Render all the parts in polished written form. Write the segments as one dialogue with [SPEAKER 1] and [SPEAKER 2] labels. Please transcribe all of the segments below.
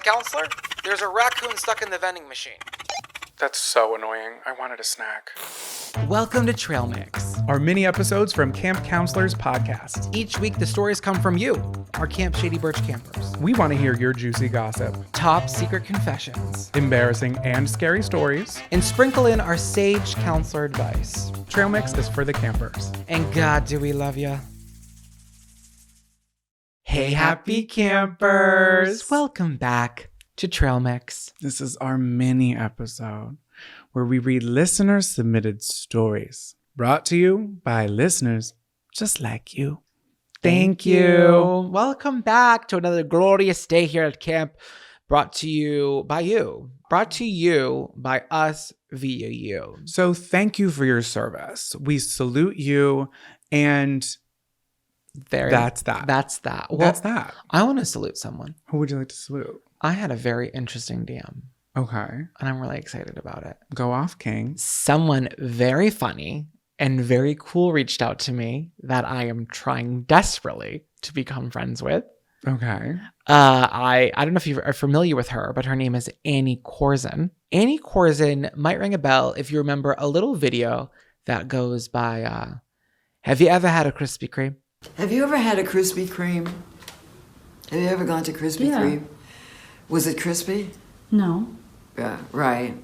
[SPEAKER 1] Counselor? There's a raccoon stuck in the vending machine.
[SPEAKER 2] That's so annoying. I wanted a snack.
[SPEAKER 1] Welcome to Trail Mix.
[SPEAKER 2] Our mini episodes from Camp Counselors podcast.
[SPEAKER 1] Each week, the stories come from you, our Camp Shady Birch campers.
[SPEAKER 2] We want to hear your juicy gossip,
[SPEAKER 1] Top secret confessions,
[SPEAKER 2] embarrassing and scary stories,
[SPEAKER 1] and sprinkle in our sage counselor advice.
[SPEAKER 2] Trail Mix is for the campers.
[SPEAKER 1] And God, do we love ya. Hey, happy campers! Welcome back to Trail Mix.
[SPEAKER 2] This is our mini episode where we read listener-submitted stories brought to you by listeners just like you. Thank you.
[SPEAKER 1] Welcome back to another glorious day here at camp, brought to you by us via you.
[SPEAKER 2] So thank you for your service. We salute you, and that's that.
[SPEAKER 1] Well,
[SPEAKER 2] That's that.
[SPEAKER 1] I want to salute someone.
[SPEAKER 2] Who would you like to salute?
[SPEAKER 1] I had a very interesting DM.
[SPEAKER 2] Okay.
[SPEAKER 1] And I'm really excited about it.
[SPEAKER 2] Go off, King.
[SPEAKER 1] Someone very funny and very cool reached out to me that I am trying desperately to become friends with.
[SPEAKER 2] Okay.
[SPEAKER 1] I don't know if you are familiar with her, but her name is Annie Corzin. Annie Corzin might ring a bell if you remember a little video that goes by, have you ever had a Krispy Kreme?
[SPEAKER 3] Have you ever had a Krispy Kreme? Have you ever gone to Krispy Kreme? Was it crispy?
[SPEAKER 4] No.
[SPEAKER 3] Yeah, right.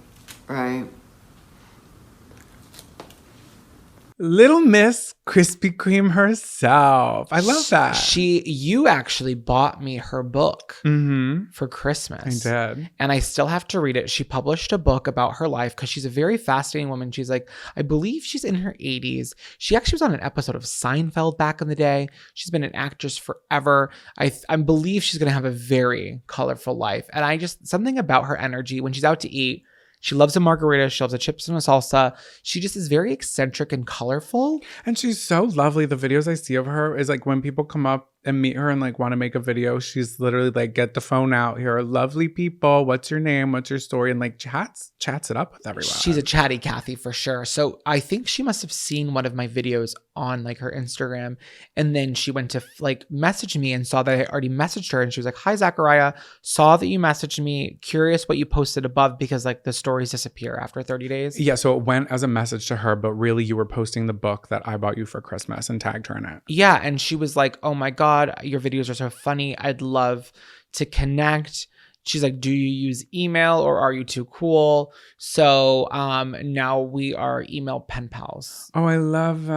[SPEAKER 2] Little Miss Krispy Kreme herself. I love that.
[SPEAKER 1] You actually bought me her book for Christmas.
[SPEAKER 2] I did.
[SPEAKER 1] And I still have to read it. She published a book about her life because she's a very fascinating woman. She's like, I believe she's in her 80s. She actually was on an episode of Seinfeld back in the day. She's been an actress forever. I believe she's going to have a very colorful life. And something about her energy when she's out to eat. She loves a margarita. She loves a chips and a salsa. She just is very eccentric and colorful.
[SPEAKER 2] And she's so lovely. The videos I see of her is like when people come up and meet her and like want to make a video, she's literally like, get the phone out. Here are lovely people. What's your name? What's your story? And like chats it up with everyone.
[SPEAKER 1] She's a chatty Cathy for sure. So I think she must have seen one of my videos on like her Instagram. And then she went to like message me and saw that I already messaged her. And she was like, hi, Zachariah. Saw that you messaged me. Curious what you posted above because like the stories disappear after 30 days.
[SPEAKER 2] Yeah. So it went as a message to her, but really you were posting the book that I bought you for Christmas and tagged her in it.
[SPEAKER 1] Yeah. And she was like, oh my God, your videos are so funny. I'd love to connect. She's like, do you use email or are you too cool? So now we are email pen pals.
[SPEAKER 2] Oh, I love that.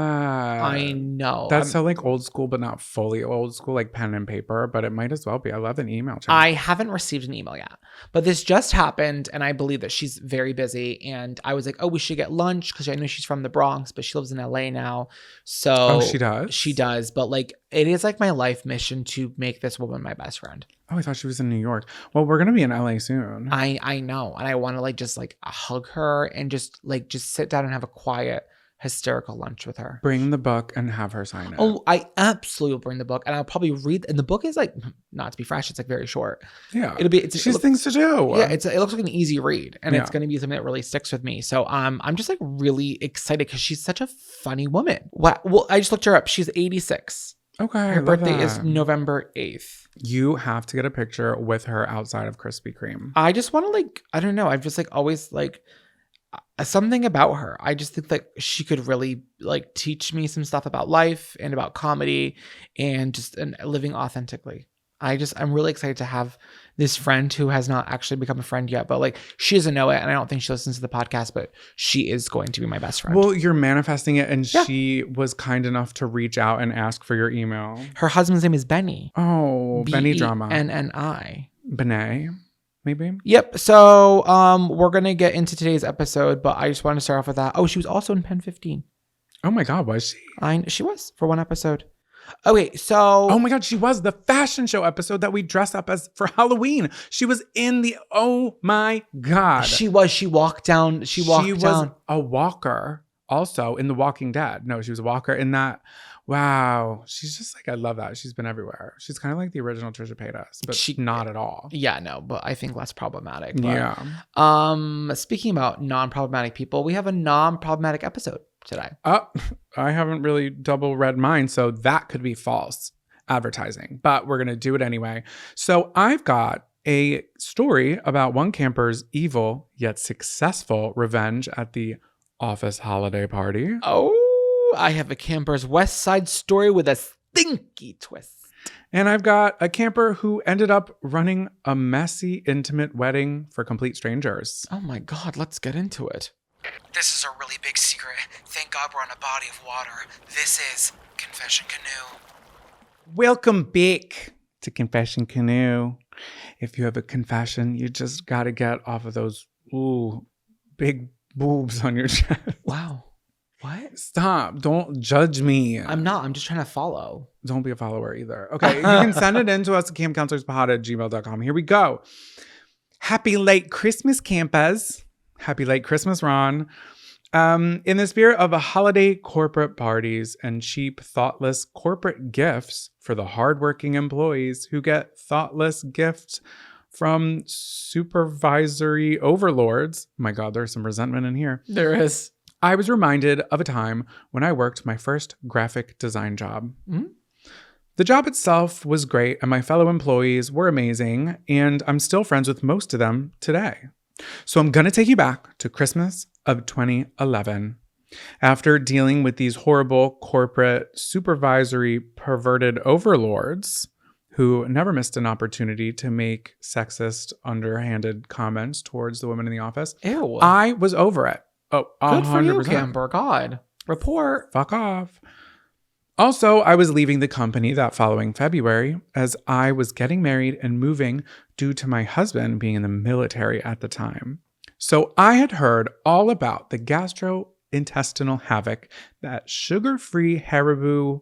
[SPEAKER 1] I know.
[SPEAKER 2] That's so like old school, but not fully old school, like pen and paper, but it might as well be. I love an email chat.
[SPEAKER 1] I haven't received an email yet, but this just happened. And I believe that she's very busy. And I was like, oh, we should get lunch because I know she's from the Bronx, but she lives in LA now. So
[SPEAKER 2] she does?
[SPEAKER 1] She does. But like, it is like my life mission to make this woman my best friend.
[SPEAKER 2] Oh, I thought she was in New York. Well, we're going to be in LA soon.
[SPEAKER 1] I know. And I want to like just like hug her and just sit down and have a quiet, hysterical lunch with her.
[SPEAKER 2] Bring the book and have her sign it.
[SPEAKER 1] Oh, I absolutely will bring the book and I'll probably read. And the book is like, not to be fresh, it's like very short.
[SPEAKER 2] Yeah.
[SPEAKER 1] She
[SPEAKER 2] has things to do.
[SPEAKER 1] Yeah. It looks like an easy read and it's going to be something that really sticks with me. So I'm just like really excited because she's such a funny woman. Well, I just looked her up. She's 86.
[SPEAKER 2] Okay.
[SPEAKER 1] Her birthday is November 8th.
[SPEAKER 2] You have to get a picture with her outside of Krispy Kreme.
[SPEAKER 1] I just want to like, I don't know. I've just like always like something about her. I just think that she could really like teach me some stuff about life and about comedy and just living authentically. I'm really excited to have this friend who has not actually become a friend yet, but like she doesn't know it. And I don't think she listens to the podcast, but she is going to be my best friend.
[SPEAKER 2] Well, you're manifesting it. And she was kind enough to reach out and ask for your email.
[SPEAKER 1] Her husband's name is Benny.
[SPEAKER 2] Oh, Benny Drama.
[SPEAKER 1] Benni.
[SPEAKER 2] Benet, maybe?
[SPEAKER 1] Yep. So we're going to get into today's episode, but I just want to start off with that. Oh, she was also in Pen 15.
[SPEAKER 2] Oh my God, was she?
[SPEAKER 1] She was for one episode. Okay, so...
[SPEAKER 2] Oh my God, she was the fashion show episode that we dressed up as for Halloween. She was in the... Oh my God.
[SPEAKER 1] She was. She walked down. She was
[SPEAKER 2] a walker also in The Walking Dead. No, she was a walker in that... Wow. She's just like, I love that. She's been everywhere. She's kind of like the original Trisha Paytas, but not at all.
[SPEAKER 1] Yeah, no, but I think less problematic. But,
[SPEAKER 2] yeah.
[SPEAKER 1] Speaking about non-problematic people, we have a non-problematic episode today.
[SPEAKER 2] I haven't really double read mine, so that could be false advertising, but we're going to do it anyway. So I've got a story about one camper's evil yet successful revenge at the office holiday party.
[SPEAKER 1] Oh, I have a camper's West Side Story with a stinky twist.
[SPEAKER 2] And I've got a camper who ended up running a messy, intimate wedding for complete strangers.
[SPEAKER 1] Oh my God, let's get into it.
[SPEAKER 4] This is a really big secret. Thank God we're on a body of water. This is Confession Canoe.
[SPEAKER 2] Welcome back to Confession Canoe. If you have a confession, you just got to get off of those big boobs on your chest.
[SPEAKER 1] Wow. What?
[SPEAKER 2] Stop. Don't judge me.
[SPEAKER 1] I'm not. I'm just trying to follow.
[SPEAKER 2] Don't be a follower either. Okay. You can send it in to us at campcounselorspod@gmail.com. Here we go. Happy late Christmas, campers. Happy late Christmas, Ron. In the spirit of a holiday corporate parties and cheap, thoughtless corporate gifts for the hardworking employees who get thoughtless gifts from supervisory overlords. My God, there's some resentment in here.
[SPEAKER 1] There is.
[SPEAKER 2] I was reminded of a time when I worked my first graphic design job.
[SPEAKER 1] Mm-hmm.
[SPEAKER 2] The job itself was great, and my fellow employees were amazing, and I'm still friends with most of them today. So I'm going to take you back to Christmas of 2011. After dealing with these horrible corporate supervisory perverted overlords who never missed an opportunity to make sexist, underhanded comments towards the women in the office,
[SPEAKER 1] Ew.
[SPEAKER 2] I was over it. Oh,
[SPEAKER 1] Good
[SPEAKER 2] 100%.
[SPEAKER 1] for you, camper. God. Report.
[SPEAKER 2] Fuck off. Also, I was leaving the company that following February as I was getting married and moving due to my husband being in the military at the time. So I had heard all about the gastrointestinal havoc that sugar-free Haribo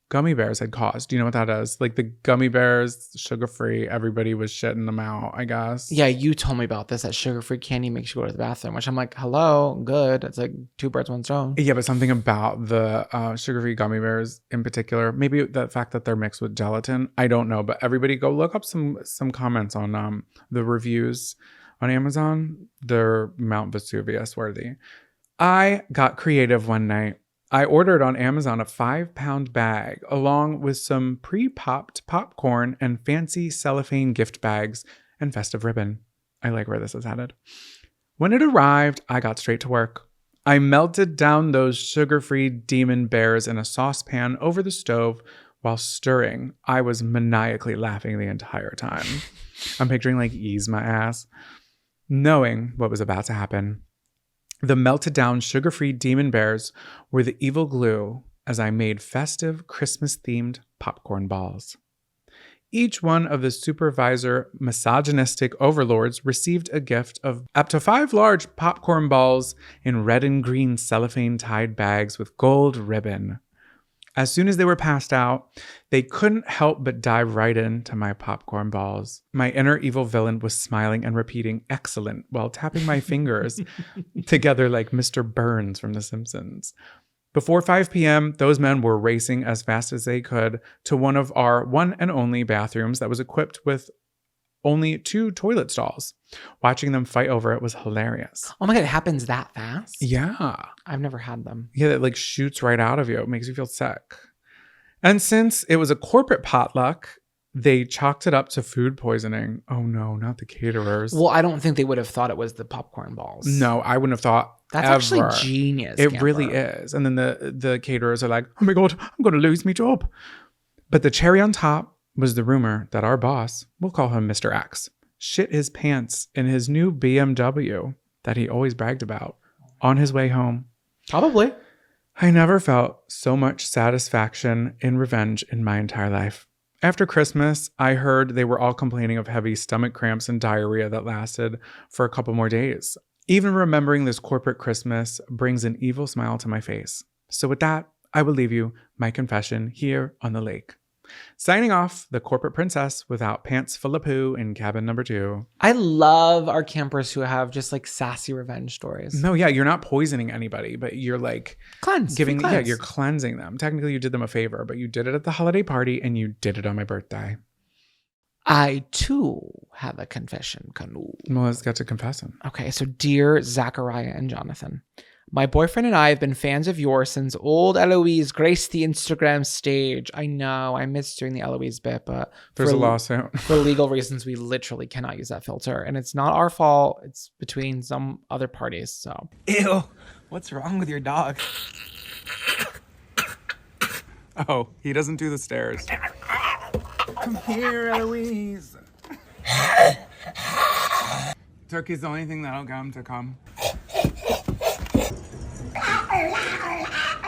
[SPEAKER 2] gummy bears had caused. Do you know what that is? Like the gummy bears, sugar-free, everybody was shitting them out, I guess.
[SPEAKER 1] Yeah, you told me about this. That sugar-free candy makes you go to the bathroom, which I'm like, hello, good. It's like two birds, one stone.
[SPEAKER 2] Yeah, but something about the sugar-free gummy bears in particular, maybe the fact that they're mixed with gelatin, I don't know. But everybody go look up some comments on the reviews on Amazon. They're Mount Vesuvius worthy. I got creative one night. I ordered on Amazon a 5-pound bag along with some pre-popped popcorn and fancy cellophane gift bags and festive ribbon. I like where this is headed. When it arrived, I got straight to work. I melted down those sugar-free demon bears in a saucepan over the stove while stirring. I was maniacally laughing the entire time. I'm picturing like ease my ass, knowing what was about to happen. The melted down sugar-free demon bears were the evil glue as I made festive Christmas-themed popcorn balls. Each one of the supervisor misogynistic overlords received a gift of up to 5 large popcorn balls in red and green cellophane-tied bags with gold ribbon. As soon as they were passed out, they couldn't help but dive right into my popcorn balls. My inner evil villain was smiling and repeating "excellent" while tapping my fingers together like Mr. Burns from The Simpsons. Before 5 p.m., those men were racing as fast as they could to one of our one and only bathrooms that was equipped with only 2 toilet stalls. Watching them fight over it was hilarious.
[SPEAKER 1] Oh my God, it happens that fast?
[SPEAKER 2] Yeah.
[SPEAKER 1] I've never had them.
[SPEAKER 2] Yeah, it like shoots right out of you. It makes you feel sick. And since it was a corporate potluck, they chalked it up to food poisoning. Oh no, not the caterers.
[SPEAKER 1] Well, I don't think they would have thought it was the popcorn balls.
[SPEAKER 2] No, I wouldn't have thought
[SPEAKER 1] That's
[SPEAKER 2] ever.
[SPEAKER 1] actually genius.
[SPEAKER 2] It
[SPEAKER 1] Camper.
[SPEAKER 2] really is. And then the caterers are like, oh my God, I'm going to lose my job. But the cherry on top was the rumor that our boss, we'll call him Mr. X, shit his pants in his new BMW that he always bragged about on his way home.
[SPEAKER 1] Probably.
[SPEAKER 2] I never felt so much satisfaction in revenge in my entire life. After Christmas, I heard they were all complaining of heavy stomach cramps and diarrhea that lasted for a couple more days. Even remembering this corporate Christmas brings an evil smile to my face. So with that, I will leave you my confession here on the lake. Signing off, the corporate princess without pants full of poo in cabin number 2.
[SPEAKER 1] I love our campers who have just like sassy revenge stories.
[SPEAKER 2] No, yeah, you're not poisoning anybody, but you're like
[SPEAKER 1] Cleanse.
[SPEAKER 2] you're cleansing them. Technically, you did them a favor, but you did it at the holiday party and you did it on my birthday.
[SPEAKER 1] I too have a confession, Canoe.
[SPEAKER 2] Well, let's get to confessing.
[SPEAKER 1] Okay, so dear Zachariah and Jonathan, My boyfriend and I have been fans of yours since old Eloise graced the Instagram stage. I know, I miss doing the Eloise bit, but
[SPEAKER 2] There's a lawsuit.
[SPEAKER 1] for legal reasons, we literally cannot use that filter. And it's not our fault. It's between some other parties. So,
[SPEAKER 4] Ew. What's wrong with your dog?
[SPEAKER 2] Oh, he doesn't do the stairs. Come here, Eloise. Turkey's the only thing that'll get him to come.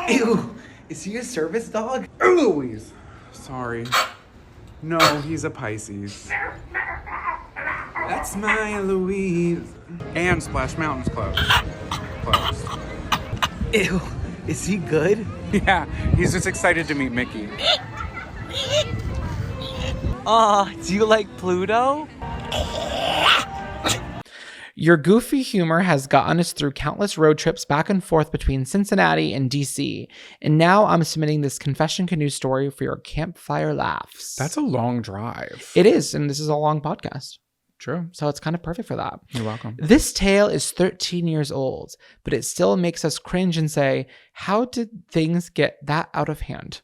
[SPEAKER 4] Ew. Is he a service dog?
[SPEAKER 2] Eloise. Sorry. No, he's a Pisces. That's my Eloise. And Splash Mountain's closed. Closed.
[SPEAKER 4] Ew. Is he good?
[SPEAKER 2] Yeah, he's just excited to meet Mickey.
[SPEAKER 4] Do you like Pluto?
[SPEAKER 1] your goofy humor has gotten us through countless road trips back and forth between Cincinnati and DC. And now I'm submitting this Confession Canoe story for your campfire laughs.
[SPEAKER 2] That's a long drive.
[SPEAKER 1] It is. And this is a long podcast.
[SPEAKER 2] True.
[SPEAKER 1] So it's kind of perfect for that.
[SPEAKER 2] You're welcome.
[SPEAKER 1] This tale is 13 years old, but it still makes us cringe and say, how did things get that out of hand?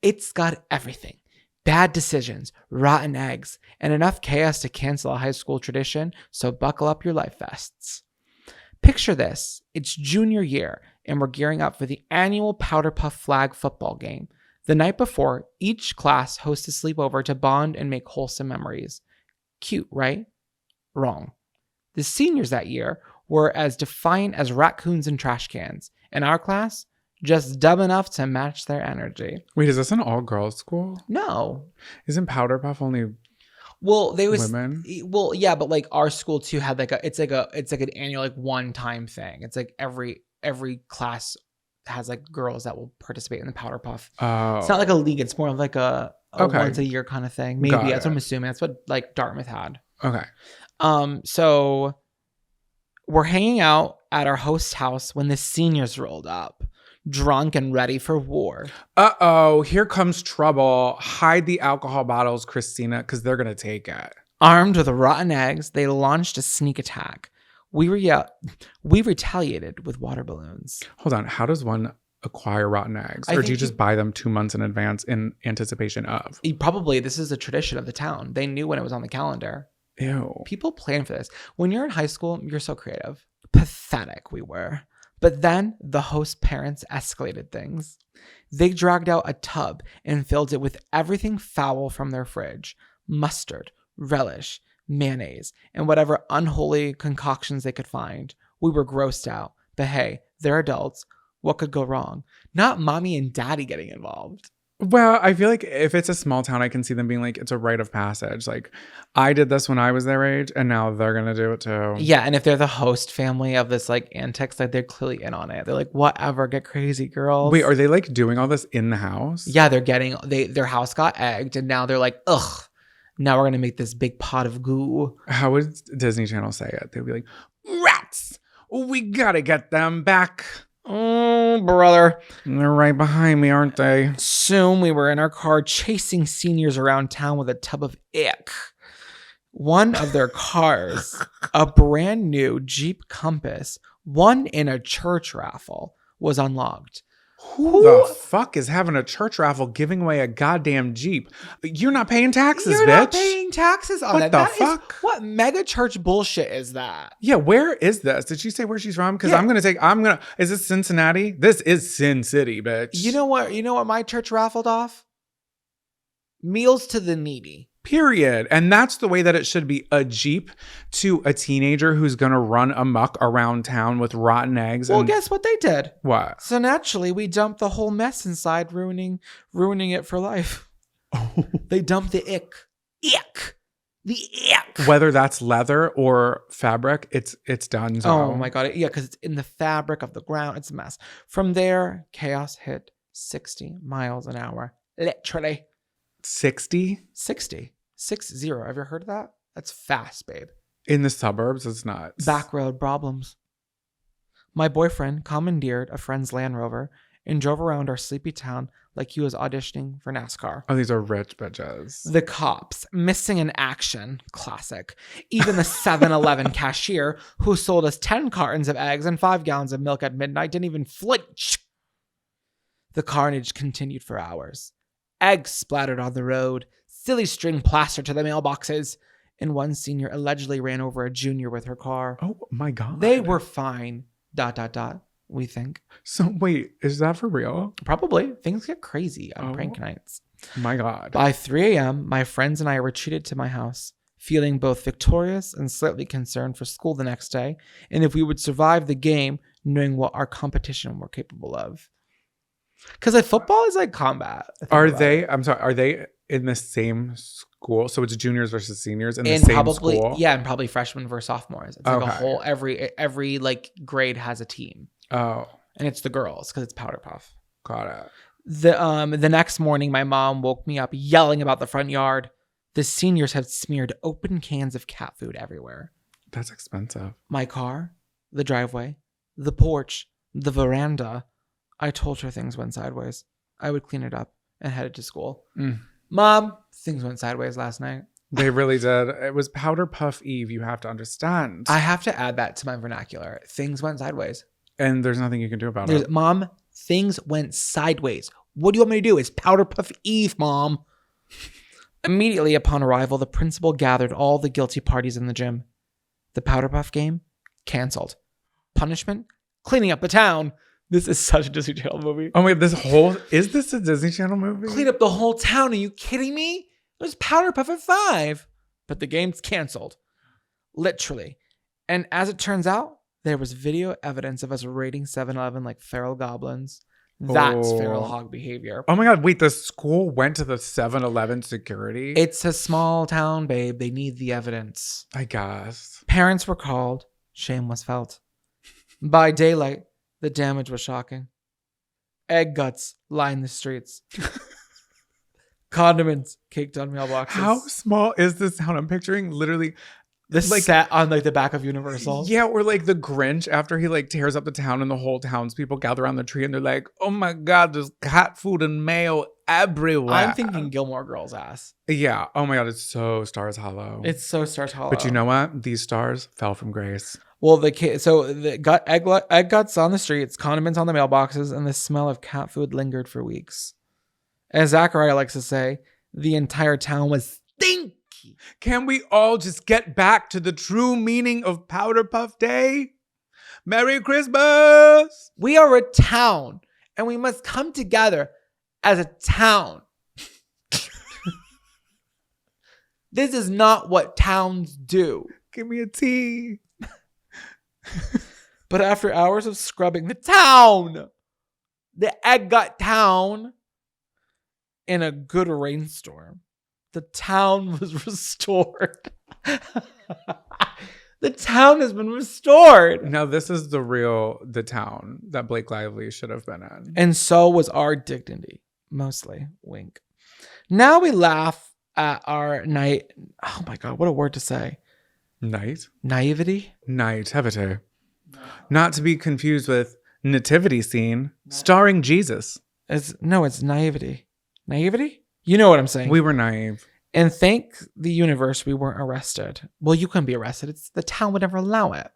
[SPEAKER 1] It's got everything. Bad decisions, rotten eggs, and enough chaos to cancel a high school tradition, so buckle up your life vests. Picture this. It's junior year, and we're gearing up for the annual Powder Puff Flag football game. The night before, each class hosts a sleepover to bond and make wholesome memories. Cute, right? Wrong. The seniors that year were as defiant as raccoons and trash cans. In our class, just dumb enough to match their energy.
[SPEAKER 2] Wait, is this an all-girls school?
[SPEAKER 1] No.
[SPEAKER 2] Isn't Powder Puff only
[SPEAKER 1] Well, they was
[SPEAKER 2] women?
[SPEAKER 1] Well, yeah, but like our school too had it's like an annual like one-time thing. It's like every class has like girls that will participate in the Powder Puff.
[SPEAKER 2] Oh.
[SPEAKER 1] It's not like a league, it's more of like a
[SPEAKER 2] Okay.
[SPEAKER 1] once a year kind of thing. Maybe
[SPEAKER 2] Got
[SPEAKER 1] that's what
[SPEAKER 2] it.
[SPEAKER 1] I'm assuming. That's what like Dartmouth had.
[SPEAKER 2] Okay.
[SPEAKER 1] So we're hanging out at our host's house when the seniors rolled up, drunk and ready for war.
[SPEAKER 2] Uh-oh, here comes trouble. Hide the alcohol bottles, Christina, because they're going to take it.
[SPEAKER 1] Armed with rotten eggs, they launched a sneak attack. We retaliated with water balloons.
[SPEAKER 2] Hold on. How does one acquire rotten eggs?
[SPEAKER 1] I
[SPEAKER 2] Or do
[SPEAKER 1] think
[SPEAKER 2] you just buy them 2 months in advance in anticipation of?
[SPEAKER 1] Probably this is a tradition of the town. They knew when it was on the calendar.
[SPEAKER 2] Ew.
[SPEAKER 1] People plan for this. When you're in high school, you're so creative. Pathetic we were. But then the host parents escalated things. They dragged out a tub and filled it with everything foul from their fridge. Mustard, relish, mayonnaise, and whatever unholy concoctions they could find. We were grossed out. But hey, they're adults. What could go wrong? Not mommy and daddy getting involved.
[SPEAKER 2] Well, I feel like if it's a small town, I can see them being like, it's a rite of passage. Like, I did this when I was their age, and now they're going to do it too.
[SPEAKER 1] Yeah, and if they're the host family of this like antics, like they're clearly in on it. They're like, whatever, get crazy, girls.
[SPEAKER 2] Wait, are they like doing all this in the house?
[SPEAKER 1] Yeah, their house got egged, and now they're like, ugh. Now we're gonna make this big pot of goo.
[SPEAKER 2] How would Disney Channel say it? They'd be like, rats! We gotta get them back.
[SPEAKER 1] Oh, brother.
[SPEAKER 2] They're right behind me, aren't they?
[SPEAKER 1] Soon we were in our car chasing seniors around town with a tub of ick. One of their cars, a brand new Jeep Compass, won in a church raffle, was unlocked.
[SPEAKER 2] Who the fuck is having a church raffle giving away a goddamn Jeep? You're not paying taxes,
[SPEAKER 1] You're
[SPEAKER 2] bitch.
[SPEAKER 1] not paying taxes on
[SPEAKER 2] What
[SPEAKER 1] that.
[SPEAKER 2] the
[SPEAKER 1] That is-
[SPEAKER 2] fuck?
[SPEAKER 1] What mega church bullshit is that?
[SPEAKER 2] Yeah, where is this? Did she say where she's from? Because
[SPEAKER 1] Yeah.
[SPEAKER 2] is this Cincinnati? This is Sin City, bitch.
[SPEAKER 1] You know what my church raffled off? Meals to the needy.
[SPEAKER 2] Period. And that's the way that it should be. A Jeep to a teenager who's going to run amok around town with rotten eggs.
[SPEAKER 1] Well,
[SPEAKER 2] and
[SPEAKER 1] guess what they did?
[SPEAKER 2] what?
[SPEAKER 1] So naturally, we dumped the whole mess inside, ruining it for life. They dumped the ick. Ick. The ick.
[SPEAKER 2] Whether that's leather or fabric, it's done. So.
[SPEAKER 1] Oh my God. Yeah, because it's in the fabric of the ground. It's a mess. From there, chaos hit 60 miles an hour. Literally.
[SPEAKER 2] 60
[SPEAKER 1] 60. 60. Have you ever heard of that? That's fast, babe.
[SPEAKER 2] in the suburbs. It's nuts.
[SPEAKER 1] Back road problems. My boyfriend commandeered a friend's Land Rover and drove around our sleepy town like he was auditioning for NASCAR.
[SPEAKER 2] Oh, these are rich bitches.
[SPEAKER 1] The cops, missing in action, classic. Even the 7-Eleven cashier who sold us 10 cartons of eggs and 5 gallons of milk at midnight didn't even flinch. The carnage continued for hours. Eggs splattered on the road, silly string plastered to the mailboxes, and one senior allegedly ran over a junior with her car.
[SPEAKER 2] Oh my God.
[SPEAKER 1] They were fine, ... we think.
[SPEAKER 2] So wait, is that for real?
[SPEAKER 1] Probably. Things get crazy on prank nights.
[SPEAKER 2] My God.
[SPEAKER 1] By 3 a.m., my friends and I retreated to my house, feeling both victorious and slightly concerned for school the next day, and if we would survive the game, knowing what our competition were capable of. Because like football is like combat.
[SPEAKER 2] Are they in the same school? So it's juniors versus seniors in the
[SPEAKER 1] And
[SPEAKER 2] same
[SPEAKER 1] probably,
[SPEAKER 2] school?
[SPEAKER 1] yeah, and probably freshmen versus sophomores. It's like a
[SPEAKER 2] Okay.
[SPEAKER 1] whole, every like grade has a team.
[SPEAKER 2] Oh,
[SPEAKER 1] And it's the girls because it's Powder Puff.
[SPEAKER 2] got it.
[SPEAKER 1] The next morning, my mom woke me up yelling about the front yard. The seniors had smeared open cans of cat food everywhere.
[SPEAKER 2] That's expensive.
[SPEAKER 1] My car, the driveway, the porch, the veranda. I told her things went sideways. I would clean it up and headed to school. Mom, things went sideways last night.
[SPEAKER 2] They really did. It was Powder Puff Eve. You have to understand.
[SPEAKER 1] I have to add that to my vernacular. Things went sideways.
[SPEAKER 2] And there's nothing you can do about it.
[SPEAKER 1] Mom, things went sideways. What do you want me to do? It's Powder Puff Eve, Mom. Immediately upon arrival, the principal gathered all the guilty parties in the gym. The Powder Puff game? Canceled. Punishment? Cleaning up the town. This is such a Disney Channel movie.
[SPEAKER 2] Oh wait, is this a Disney Channel movie?
[SPEAKER 1] Clean up the whole town. Are you kidding me? It was Powder Puff at 5. But the game's canceled. Literally. And as it turns out, there was video evidence of us raiding 7-Eleven like feral goblins. That's feral hog behavior.
[SPEAKER 2] Oh my God, wait, the school went to the 7-Eleven security?
[SPEAKER 1] It's a small town, babe. They need the evidence.
[SPEAKER 2] I guess.
[SPEAKER 1] Parents were called. Shame was felt. By daylight, the damage was shocking. Egg guts lined the streets. Condiments caked on mailboxes.
[SPEAKER 2] How small is this town? I'm picturing literally
[SPEAKER 1] This
[SPEAKER 2] like
[SPEAKER 1] set on like the back of Universal.
[SPEAKER 2] Yeah, or like the Grinch after he like tears up the town and the whole townspeople gather around the tree and they're like, oh my God, there's cat food and mayo everywhere.
[SPEAKER 1] I'm thinking Gilmore Girls ass.
[SPEAKER 2] Yeah. Oh my God, it's so Stars Hollow.
[SPEAKER 1] It's so Stars Hollow.
[SPEAKER 2] But you know what? These stars fell from grace.
[SPEAKER 1] Well, the egg guts on the streets, condiments on the mailboxes, and the smell of cat food lingered for weeks. As Zachariah likes to say, the entire town was stinky.
[SPEAKER 2] Can we all just get back to the true meaning of Powder Puff Day? Merry Christmas!
[SPEAKER 1] We are a town, and we must come together as a town. This is not what towns do.
[SPEAKER 2] Give me a tea.
[SPEAKER 1] But after hours of scrubbing the egg gut town, in a good rainstorm, the town was restored. The town has been restored.
[SPEAKER 2] Now this is the town that Blake Lively should have been in.
[SPEAKER 1] And so was our dignity, mostly. Wink. Now we laugh at our night. Oh my God, what a word to say.
[SPEAKER 2] Night?
[SPEAKER 1] Naivety?
[SPEAKER 2] Naivete. Not to be confused with Nativity Scene, starring Jesus.
[SPEAKER 1] It's naivety. Naivety? You know what I'm saying.
[SPEAKER 2] We were naive.
[SPEAKER 1] And thank the universe we weren't arrested. Well, you couldn't be arrested. The town would never allow it.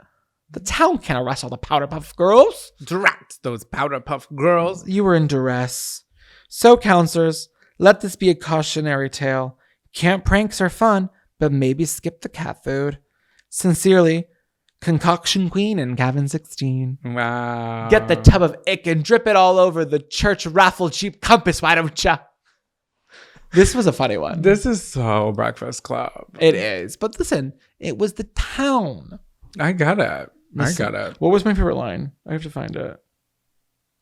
[SPEAKER 1] The town can't arrest all the Powder Puff girls.
[SPEAKER 2] Drat those Powder Puff girls.
[SPEAKER 1] You were in duress. So, counselors, let this be a cautionary tale. Camp pranks are fun, but maybe skip the cat food. Sincerely, Concoction Queen and Gavin 16.
[SPEAKER 2] Wow.
[SPEAKER 1] Get the tub of ick and drip it all over the church raffle Jeep compass, why don't ya? This was a funny one.
[SPEAKER 2] This is so Breakfast Club.
[SPEAKER 1] It is. But listen, it was the town.
[SPEAKER 2] I get it.
[SPEAKER 1] Listen,
[SPEAKER 2] I get it.
[SPEAKER 1] What was my favorite line? I have to find it.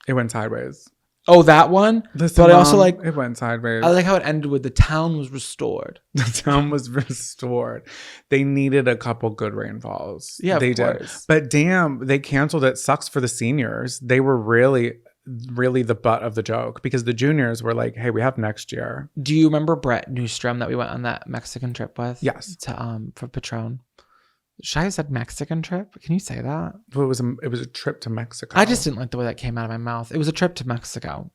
[SPEAKER 2] It went sideways.
[SPEAKER 1] Oh, that one?
[SPEAKER 2] Listen,
[SPEAKER 1] but I also
[SPEAKER 2] Mom, it went sideways.
[SPEAKER 1] I like how it ended with the town was restored.
[SPEAKER 2] The town was restored. They needed a couple good rainfalls.
[SPEAKER 1] Yeah,
[SPEAKER 2] they
[SPEAKER 1] of
[SPEAKER 2] did.
[SPEAKER 1] course.
[SPEAKER 2] But damn, they canceled it. Sucks for the seniors. They were really the butt of the joke because the juniors were like, hey, we have next year.
[SPEAKER 1] Do you remember Brett Newstrom that we went on that Mexican trip with?
[SPEAKER 2] Yes.
[SPEAKER 1] To for Patron. Should I have said Mexican trip? Can you say that?
[SPEAKER 2] Well, it was a trip to Mexico.
[SPEAKER 1] I just didn't like the way that came out of my mouth. It was a trip to Mexico.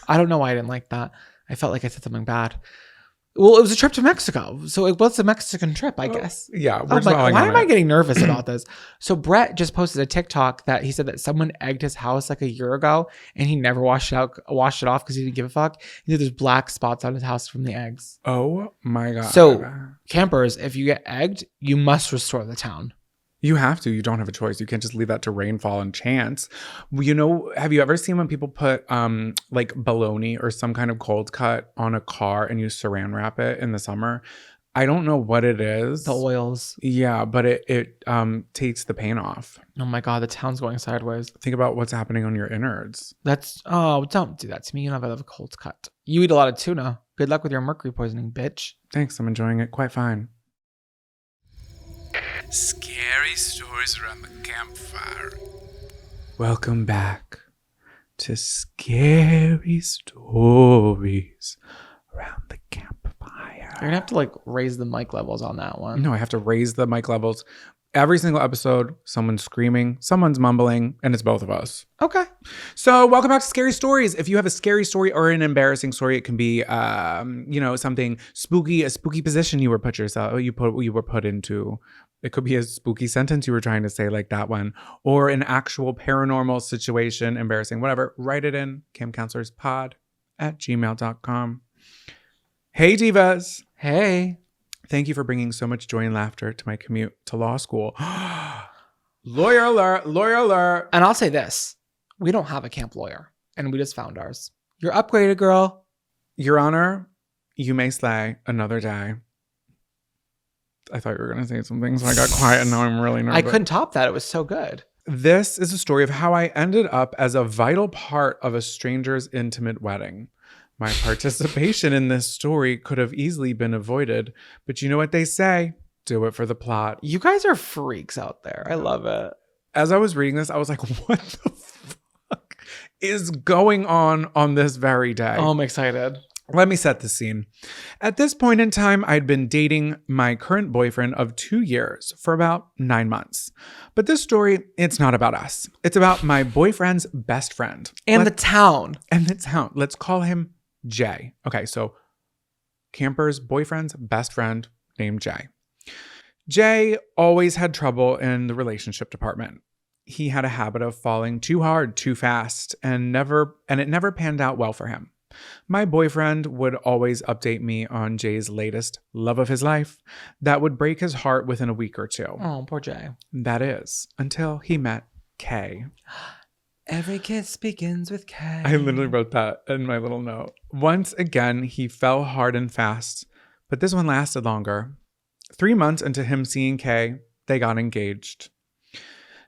[SPEAKER 1] I don't know why I didn't like that. I felt like I said something bad. Well, it was a trip to Mexico. So it was a Mexican trip, I guess.
[SPEAKER 2] Yeah.
[SPEAKER 1] Why am I getting nervous about this? So Brett just posted a TikTok that he said that someone egged his house like a year ago and he never washed it off because he didn't give a fuck. He said there's black spots on his house from the eggs.
[SPEAKER 2] Oh my God.
[SPEAKER 1] So campers, if you get egged, you must restore the town.
[SPEAKER 2] You have to. You don't have a choice. You can't just leave that to rainfall and chance. You know, have you ever seen when people put like bologna or some kind of cold cut on a car and you saran wrap it in the summer? I don't know what it is.
[SPEAKER 1] The oils.
[SPEAKER 2] Yeah, but it takes the pain off.
[SPEAKER 1] Oh my God, the town's going sideways.
[SPEAKER 2] Think about what's happening on your innards.
[SPEAKER 1] Don't do that to me. You don't have a cold cut. You eat a lot of tuna. Good luck with your mercury poisoning, bitch.
[SPEAKER 2] Thanks. I'm enjoying it quite fine.
[SPEAKER 5] Scary stories around the campfire.
[SPEAKER 2] Welcome back to Scary Stories Around the Campfire.
[SPEAKER 1] You're gonna have to like raise the mic levels on that one.
[SPEAKER 2] No, I have to raise the mic levels. Every single episode, someone's screaming, someone's mumbling, and it's both of us.
[SPEAKER 1] Okay.
[SPEAKER 2] So welcome back to Scary Stories. If you have a scary story or an embarrassing story, it can be, something spooky, a spooky position you were put into. It could be a spooky sentence you were trying to say, like that one, or an actual paranormal situation, embarrassing, whatever. Write it in campcounselorspod@gmail.com. Hey, divas.
[SPEAKER 1] Hey.
[SPEAKER 2] Thank you for bringing so much joy and laughter to my commute to law school. Lawyer alert, lawyer alert.
[SPEAKER 1] And I'll say this. We don't have a camp lawyer, and we just found ours. You're upgraded, girl.
[SPEAKER 2] Your Honor, you may slay another day. I thought you were going to say something, so I got quiet, and now I'm really nervous.
[SPEAKER 1] I couldn't top that. It was so good.
[SPEAKER 2] This is a story of how I ended up as a vital part of a stranger's intimate wedding. My participation in this story could have easily been avoided, but you know what they say? Do it for the plot.
[SPEAKER 1] You guys are freaks out there. I love it.
[SPEAKER 2] As I was reading this, I was like, what the fuck is going on this very day?
[SPEAKER 1] Oh, I'm excited.
[SPEAKER 2] Let me set the scene. At this point in time, I'd been dating my current boyfriend of 2 years for about 9 months. But this story, it's not about us. It's about my boyfriend's best friend.
[SPEAKER 1] And the town.
[SPEAKER 2] Let's call him Jay. Okay, so Camper's boyfriend's best friend named Jay. Jay always had trouble in the relationship department. He had a habit of falling too hard, too fast, and it never panned out well for him. My boyfriend would always update me on Jay's latest love of his life that would break his heart within a week or two.
[SPEAKER 1] Oh, poor Jay.
[SPEAKER 2] That is, until he met Kay.
[SPEAKER 1] Every kiss begins with K.
[SPEAKER 2] I literally wrote that in my little note. Once again, he fell hard and fast, but this one lasted longer. 3 months into him seeing Kay, they got engaged.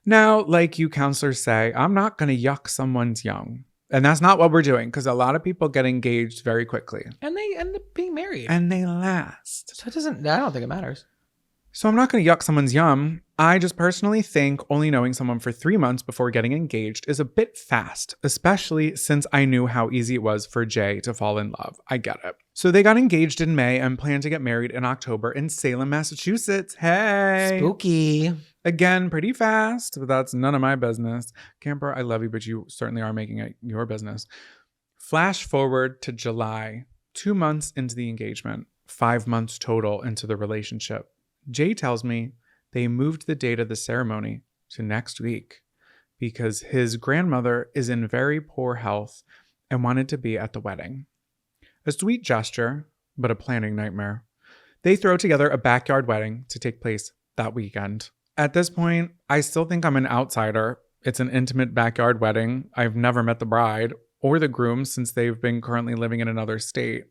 [SPEAKER 2] Now, like you counselors say, I'm not going to yuck someone's yum. And that's not what we're doing, because a lot of people get engaged very quickly.
[SPEAKER 1] And they end up being married.
[SPEAKER 2] And they last.
[SPEAKER 1] So I don't think it matters.
[SPEAKER 2] So I'm not going to yuck someone's yum. I just personally think only knowing someone for 3 months before getting engaged is a bit fast, especially since I knew how easy it was for Jay to fall in love. I get it. So they got engaged in May and plan to get married in October in Salem, Massachusetts. Hey!
[SPEAKER 1] Spooky.
[SPEAKER 2] Again, pretty fast, but that's none of my business. Camper, I love you, but you certainly are making it your business. Flash forward to July, 2 months into the engagement, 5 months total into the relationship. Jay tells me they moved the date of the ceremony to next week because his grandmother is in very poor health and wanted to be at the wedding. A sweet gesture, but a planning nightmare. They throw together a backyard wedding to take place that weekend. At this point, I still think I'm an outsider. It's an intimate backyard wedding. I've never met the bride or the groom since they've been currently living in another state.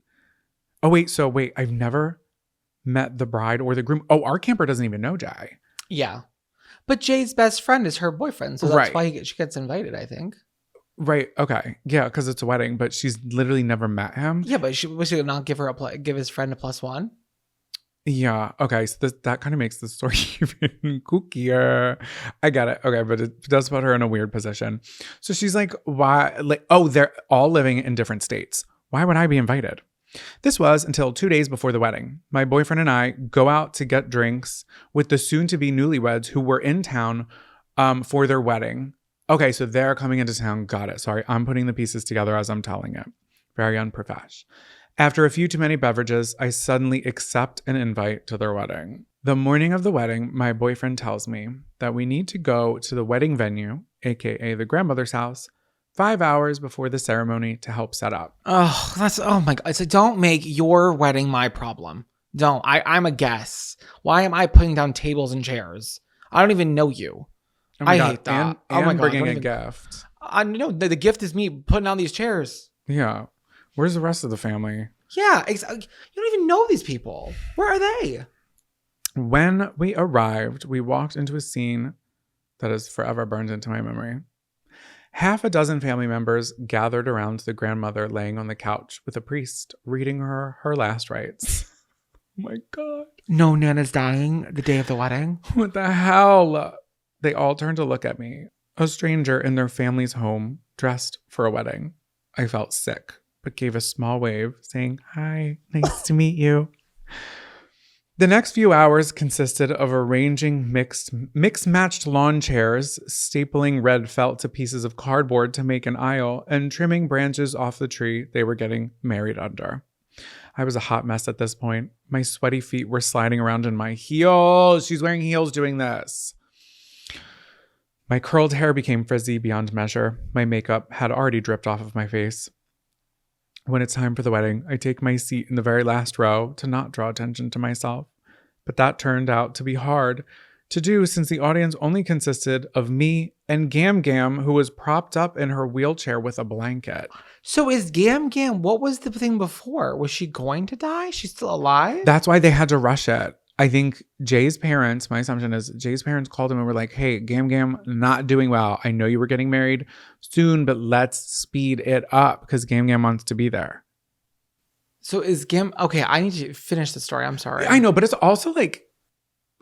[SPEAKER 2] I've never met the bride or the groom. Oh, our camper doesn't even know Jay.
[SPEAKER 1] Yeah. But Jay's best friend is her boyfriend, so that's why she gets invited, I think.
[SPEAKER 2] Right. Okay. Yeah, because it's a wedding, but she's literally never met him.
[SPEAKER 1] Yeah, but was she not give his friend a +1?
[SPEAKER 2] Yeah. Okay. So that kind of makes the story even kookier. I get it. Okay, but it does put her in a weird position. So she's like, why? Like, oh, they're all living in different states. Why would I be invited? This was until 2 days before the wedding. My boyfriend and I go out to get drinks with the soon-to-be newlyweds who were in town for their wedding. Okay, so they're coming into town. Got it. Sorry, I'm putting the pieces together as I'm telling it. Very unprofesh. After a few too many beverages, I suddenly accept an invite to their wedding. The morning of the wedding, my boyfriend tells me that we need to go to the wedding venue, aka the grandmother's house, 5 hours before the ceremony to help set up.
[SPEAKER 1] Oh my God. It's like, don't make your wedding my problem. Don't. I'm a guest. Why am I putting down tables and chairs? I don't even know you.
[SPEAKER 2] Oh my
[SPEAKER 1] I
[SPEAKER 2] God.
[SPEAKER 1] hate that.
[SPEAKER 2] And
[SPEAKER 1] oh my God.
[SPEAKER 2] bringing
[SPEAKER 1] don't
[SPEAKER 2] a
[SPEAKER 1] even-
[SPEAKER 2] gift.
[SPEAKER 1] No, the gift is me putting down these chairs.
[SPEAKER 2] Yeah. Where's the rest of the family?
[SPEAKER 1] Yeah, exactly. You don't even know these people. Where are they?
[SPEAKER 2] When we arrived, we walked into a scene that is forever burned into my memory. Half a dozen family members gathered around the grandmother laying on the couch with a priest reading her last rites. Oh my God.
[SPEAKER 1] No, Nana's dying the day of the wedding.
[SPEAKER 2] What the hell? They all turned to look at me, a stranger in their family's home, dressed for a wedding. I felt sick, but gave a small wave, saying, "Hi, nice to meet you." The next few hours consisted of arranging mix-matched lawn chairs, stapling red felt to pieces of cardboard to make an aisle, and trimming branches off the tree they were getting married under. I was a hot mess at this point. My sweaty feet were sliding around in my heels. She's wearing heels doing this. My curled hair became frizzy beyond measure. My makeup had already dripped off of my face. When it's time for the wedding, I take my seat in the very last row to not draw attention to myself. But that turned out to be hard to do since the audience only consisted of me and Gam Gam, who was propped up in her wheelchair with a blanket.
[SPEAKER 1] So is Gam Gam, what was the thing before? Was she going to die? She's still alive?
[SPEAKER 2] That's why they had to rush it. I think Jay's parents, my assumption is Jay's parents called him and were like, "Hey, Gam Gam, not doing well. I know you were getting married soon, but let's speed it up because Gam Gam wants to be there."
[SPEAKER 1] So is Gam... Okay, I need to finish the story. I'm sorry.
[SPEAKER 2] I know, but it's also like,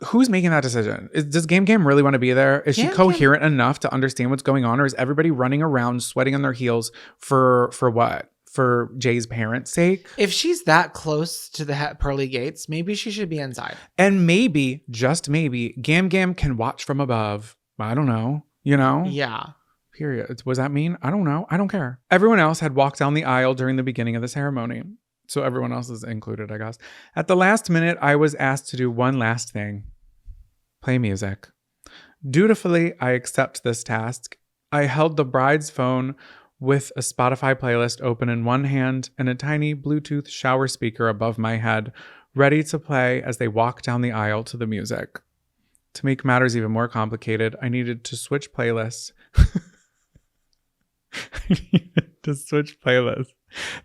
[SPEAKER 2] who's making that decision? Does Gam Gam really want to be there? Is she
[SPEAKER 1] Gam Gam-
[SPEAKER 2] coherent enough to understand what's going on? Or is everybody running around sweating on their heels for what? For Jay's parents' sake?
[SPEAKER 1] If she's that close to the pearly gates, maybe she should be inside.
[SPEAKER 2] And maybe, just maybe, Gam Gam can watch from above. I don't know. You know?
[SPEAKER 1] Yeah.
[SPEAKER 2] Period. Was that mean? I don't know. I don't care. Everyone else had walked down the aisle during the beginning of the ceremony. So everyone else is included, I guess. At the last minute, I was asked to do one last thing. Play music. Dutifully, I accept this task. I held the bride's phone with a Spotify playlist open in one hand and a tiny Bluetooth shower speaker above my head, ready to play as they walk down the aisle to the music. To make matters even more complicated, I needed to switch playlists.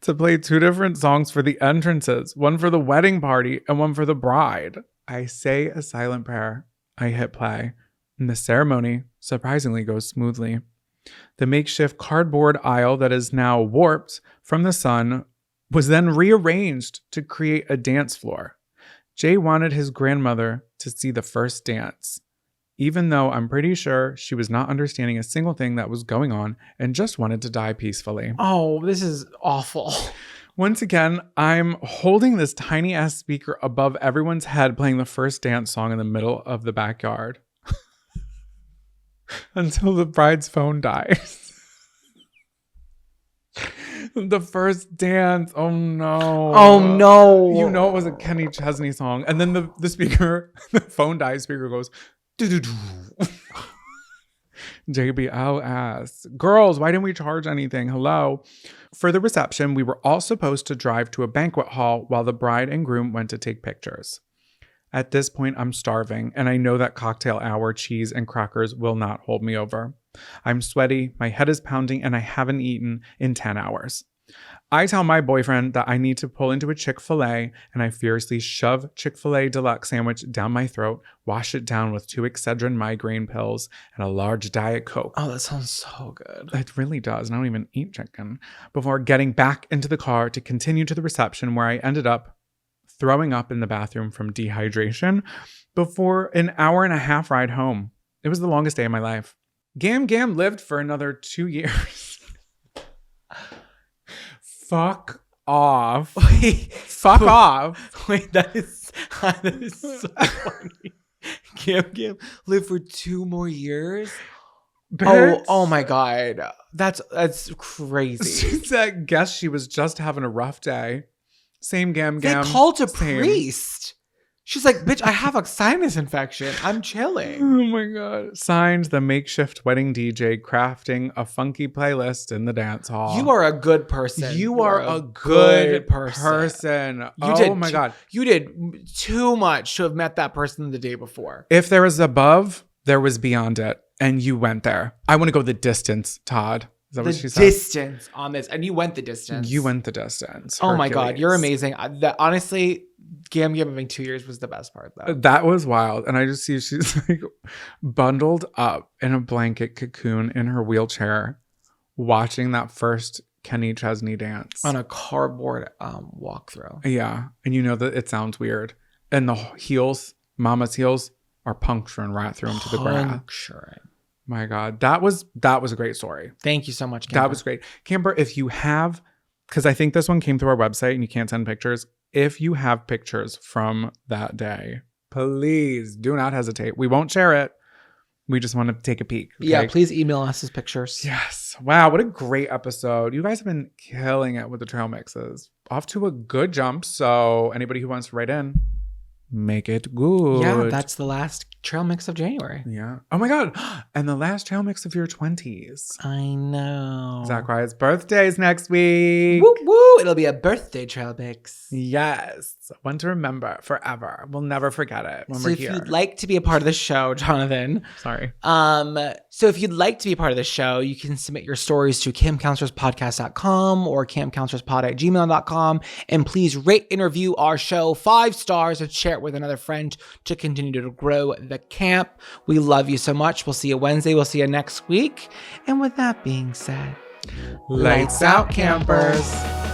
[SPEAKER 2] To play two different songs for the entrances, one for the wedding party and one for the bride. I say a silent prayer. I hit play, and the ceremony surprisingly goes smoothly. The makeshift cardboard aisle that is now warped from the sun was then rearranged to create a dance floor. Jay wanted his grandmother to see the first dance, even though I'm pretty sure she was not understanding a single thing that was going on and just wanted to die peacefully.
[SPEAKER 1] Oh, this is awful.
[SPEAKER 2] Once again, I'm holding this tiny ass speaker above everyone's head playing the first dance song in the middle of the backyard. Until the bride's phone dies. The first dance. Oh no.
[SPEAKER 1] Oh no.
[SPEAKER 2] You know it was a Kenny Chesney song. And then the speaker, the phone dies, speaker goes, doo-doo-doo. JBL asks, "Girls, why didn't we charge anything? Hello." For the reception, we were all supposed to drive to a banquet hall while the bride and groom went to take pictures. At this point, I'm starving, and I know that cocktail hour, cheese, and crackers will not hold me over. I'm sweaty, my head is pounding, and I haven't eaten in 10 hours. I tell my boyfriend that I need to pull into a Chick-fil-A, and I fiercely shove Chick-fil-A deluxe sandwich down my throat, wash it down with 2 Excedrin migraine pills, and a large Diet Coke.
[SPEAKER 1] Oh, that sounds so good.
[SPEAKER 2] It really does, and I don't even eat chicken. Before getting back into the car to continue to the reception, where I ended up throwing up in the bathroom from dehydration before an hour and a half ride home. It was the longest day of my life. Gam Gam lived for another 2 years. Fuck off.
[SPEAKER 1] Wait,
[SPEAKER 2] Fuck off.
[SPEAKER 1] Wait, that is so funny. Cam lived for 2 more years.
[SPEAKER 2] Bitch.
[SPEAKER 1] Oh my God. That's crazy.
[SPEAKER 2] She said, guess she was just having a rough day. Same Gam
[SPEAKER 1] They
[SPEAKER 2] Gam.
[SPEAKER 1] called a
[SPEAKER 2] same.
[SPEAKER 1] priest. She's like, bitch, I have a sinus infection. I'm chilling.
[SPEAKER 2] Oh my God. Signed, the makeshift wedding DJ crafting a funky playlist in the dance hall.
[SPEAKER 1] You are a good person.
[SPEAKER 2] You are a good person. Oh my God.
[SPEAKER 1] You did too much to have met that person the day before.
[SPEAKER 2] If there was above, there was beyond it. And you went there. I want to go the distance, Todd. Is that
[SPEAKER 1] The
[SPEAKER 2] what she said?
[SPEAKER 1] distance on this. And you went the distance.
[SPEAKER 2] You went the distance.
[SPEAKER 1] Oh my God. You're
[SPEAKER 2] Hercules.
[SPEAKER 1] amazing. Honestly, Gam Gam having 2 years was the best part though.
[SPEAKER 2] That was wild. And I just see she's like bundled up in a blanket cocoon in her wheelchair, watching that first Kenny Chesney dance.
[SPEAKER 1] On a cardboard walkthrough.
[SPEAKER 2] Yeah. And you know that it sounds weird. And the heels, Mama's heels, are puncturing right through into the grass.
[SPEAKER 1] Puncturing.
[SPEAKER 2] My God. That was a great story.
[SPEAKER 1] Thank you so much, Camper.
[SPEAKER 2] That was great. Camper, if you have, because I think this one came through our website and you can't send pictures. If you have pictures from that day, please do not hesitate. We won't share it. We just want to take a peek. Okay?
[SPEAKER 1] Yeah, please email us his pictures.
[SPEAKER 2] Yes. Wow. What a great episode. You guys have been killing it with the trail mixes. Off to a good jump. So anybody who wants to write in, make it good.
[SPEAKER 1] Yeah, that's the last trail mix of January.
[SPEAKER 2] Yeah. Oh my God. And the last trail mix of your 20s.
[SPEAKER 1] I know.
[SPEAKER 2] Zachariah's birthday's next week.
[SPEAKER 1] Woo woo! It'll be a birthday trail mix.
[SPEAKER 2] Yes. One to remember forever. We'll never forget it when
[SPEAKER 1] So
[SPEAKER 2] we're
[SPEAKER 1] if
[SPEAKER 2] here.
[SPEAKER 1] you'd like to be a part of the show, Jonathan.
[SPEAKER 2] Sorry.
[SPEAKER 1] So if you'd like to be a part of the show, you can submit your stories to campcounselorspodcast.com or campcounselorspod@gmail.com. And please rate and review our show 5 stars and share it with another friend to continue to grow the camp. We love you so much. We'll see you Wednesday. We'll see you next week. And with that being said,
[SPEAKER 2] Lights out, campers.